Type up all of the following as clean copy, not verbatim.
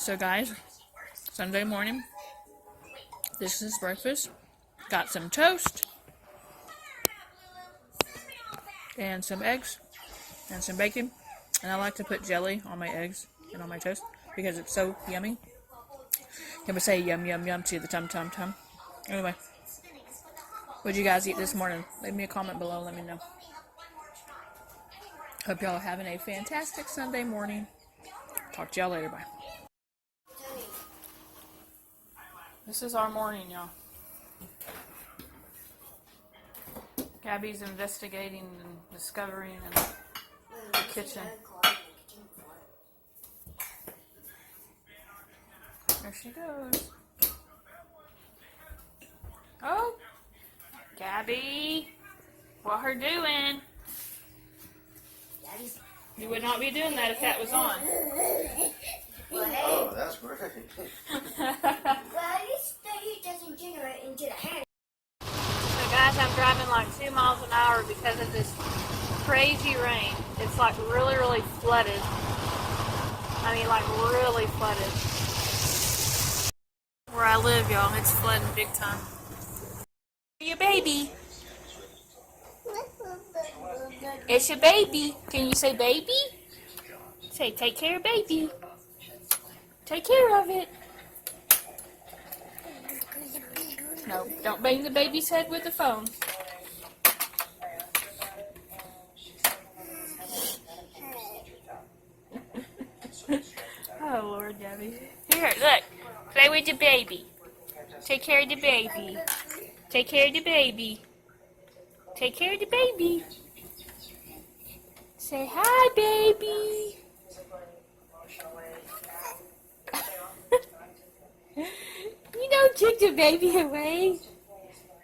So guys, Sunday morning, this is breakfast. Got some toast and some eggs and some bacon. And I like to put jelly on my eggs and on my toast because it's so yummy. Can we say yum yum yum to the tum tum tum? Anyway, what'd you guys eat this morning? Leave me a comment below, let me know. Hope y'all are having a fantastic Sunday morning. Talk to y'all later, bye. This is our morning, y'all. Gabby's investigating and discovering in the kitchen. There she goes. Oh, Gabby, what her doing? You would not be doing that if that was on. Oh, that's great. Well, at least the heat doesn't generate into the hand. So guys, I'm driving like 2 miles an hour because of this crazy rain. It's like really flooded. I mean like really flooded. Where I live, y'all, it's flooding big time. Your baby. It's your baby. Can you say baby? Say take care of baby. Take care of it. No, don't bang the baby's head with the phone. Oh, Lord, Gabby. Here, look. Play with the baby. Take care of the baby. Take care of the baby. Take care of the baby. Say hi, baby. You don't kick the baby away.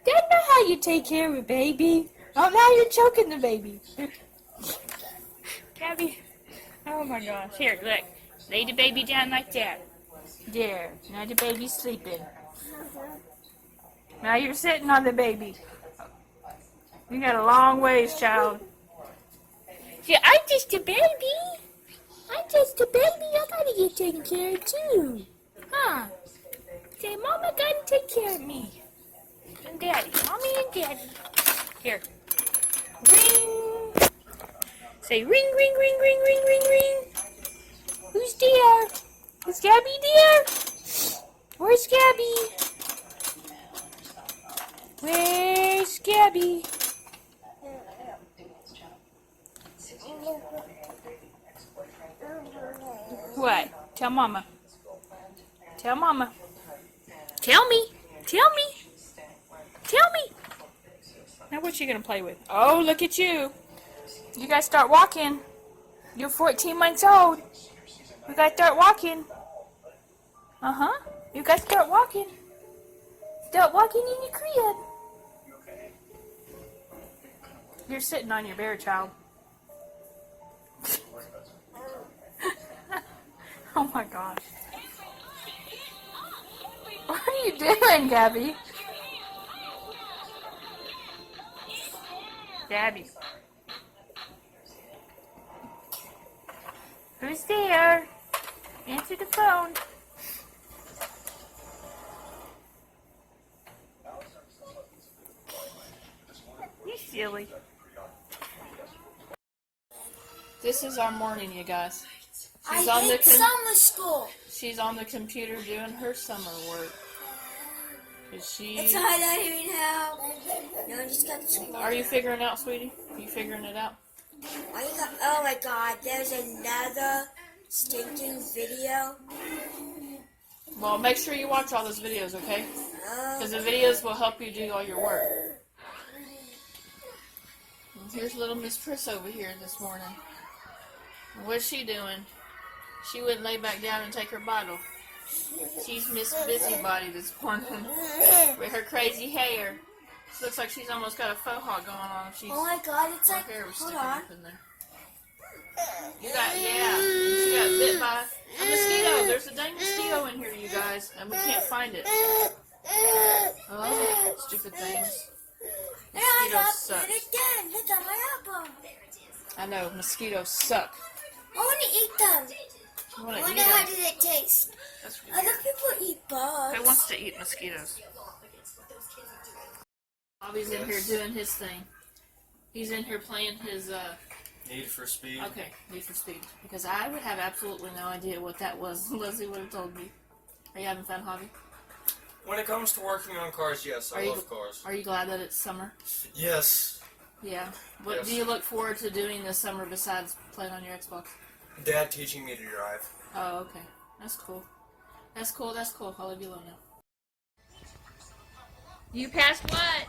That's not how you take care of a baby. Oh, now you're choking the baby. Gabby. Oh my gosh. Here, look. Lay the baby down like that. There. Now the baby's sleeping. Now you're sitting on the baby. You got a long ways, child. Yeah, I'm just a baby. I'm just a baby. I gotta get taken care of too. Huh? Say, Mama gotta take care of me. And Daddy. Mommy and Daddy. Here. Ring. Say ring, ring, ring, ring, ring, ring, ring. Who's there? Is Gabby there? Where's Gabby? Where's Gabby? What? Tell Mama. Tell Mama. Tell me. Tell me. Tell me. Now what's she gonna play with? Oh, look at you. You guys start walking. You're 14 months old. You guys start walking. Uh-huh. You guys start walking. Start walking in your crib. You're sitting on your bear, child. Oh my gosh. What are you doing, Gabby? Gabby. Who's there? Answer the phone. You silly. This is our morning, you guys. I hate summer school. She's on the computer doing her summer work. It's hard out here now. No, I just got to school. Are you figuring it out, sweetie? Are you figuring it out? Oh my God, there's another stinking video. Well, make sure you watch all those videos, okay? Because the videos will help you do all your work. And here's little Miss Pris over here this morning. What's she doing? She wouldn't lay back down and take her bottle. She's Miss Busybody this morning with her crazy hair. She looks like she's almost got a faux hawk going on. Oh my God, it's like, hold on. Up in there. She got bit by a mosquito. There's a dang mosquito in here, you guys, and we can't find it. Oh, stupid things. Mosquitoes suck. Again. Look at my elbow. I know, mosquitoes suck. I want to eat them. You want I to wonder eat how them. does it taste. That's Other weird. people eat bugs. Who wants to eat mosquitoes? Bobby's in here doing his thing. He's in here playing his, Need for Speed. okay, Need for Speed. Because I would have absolutely no idea what that was unless he would have told me. Are you having fun, Hobby? When it comes to working on cars, yes, I love cars. Are you glad that it's summer? Yes. Yeah. What Yes. do you look forward to doing this summer besides playing on your Xbox? Dad teaching me to drive. Oh, okay. That's cool. That's cool, that's cool. I'll leave you alone now. You passed what?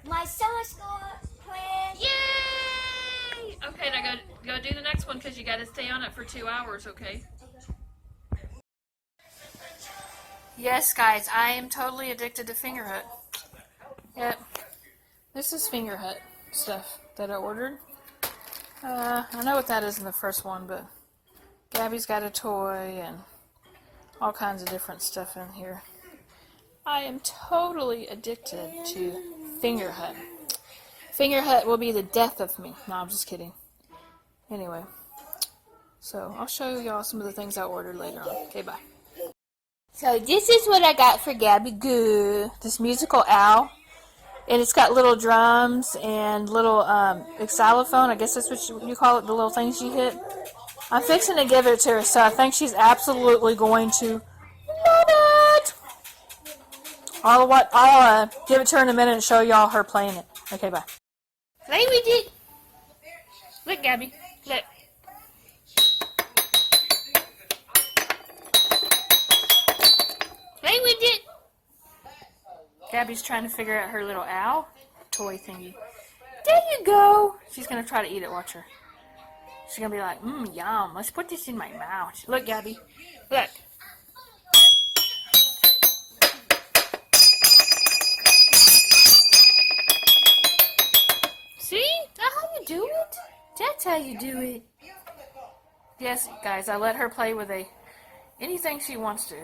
My summer school plan. Yay! Okay, now go do the next one because you got to stay on it for 2 hours, okay? Yes, guys, I am totally addicted to Finger Hut. Yep. This is Finger Hut stuff that I ordered. I know what that is in the first one, but Gabby's got a toy and all kinds of different stuff in here. I am totally addicted to Finger Hut. Finger Hut will be the death of me. No, I'm just kidding. Anyway, so I'll show y'all some of the things I ordered later on. Okay, bye. So this is what I got for Gabby Goo. This musical owl. And it's got little drums and little xylophone. I guess that's what you call it, the little things you hit. I'm fixing to give it to her, so I think she's absolutely going to love it. I'll give it to her in a minute and show y'all her playing it. Okay, bye. Play with it. Look, Gabby. Look. Play with it. Gabby's trying to figure out her little owl toy thingy. There you go. She's going to try to eat it. Watch her. She's going to be like, yum. Let's put this in my mouth. Look, Gabby. Look. See? That's how you do it. That's how you do it. Yes, guys, I let her play with anything she wants to,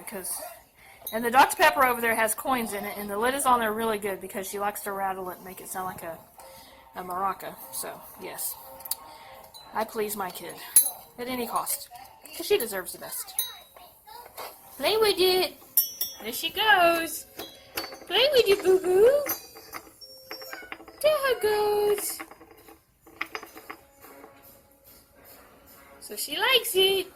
and the Dr. Pepper over there has coins in it, and the lid is on there really good because she likes to rattle it and make it sound like a maraca. So, yes. I please my kid. At any cost. Because she deserves the best. Play with it. There she goes. Play with you, boo-boo. There it goes. So she likes it.